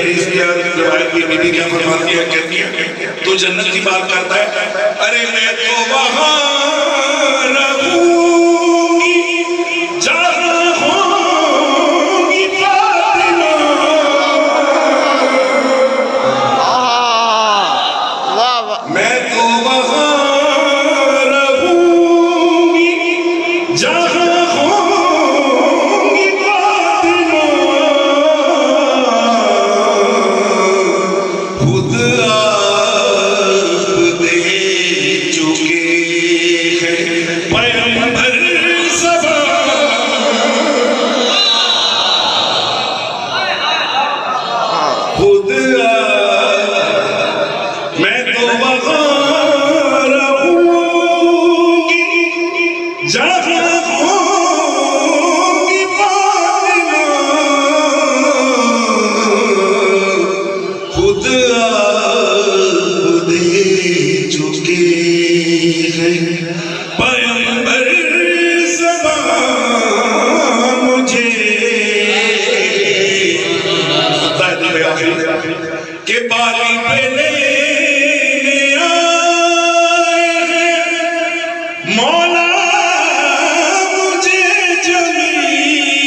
बीबी क्या फरमाती है, कहती है तो जन्नत की बात करता है, अरे मैं तो वहां रहूंगी जहां होंगी फातिमा। मैं तो वहां रहूंगी जहां होंगी फातिमा। खुद आप दे चुके हैं पैगंबर ज़बान। खुद मैं तो वहां रहूंगी जहां होंगी फातिमा। खुद आप दे चुके हैं पैगंबर ज़बान मुझे। के बाली पे लेने आए हैं मौला मुझे जमीन।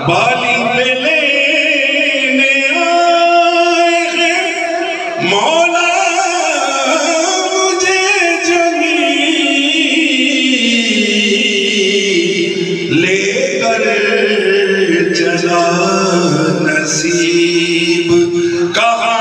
बाली पे लेने आए हैं मौला मुझे जमीन। लेकर चला नसीब कहा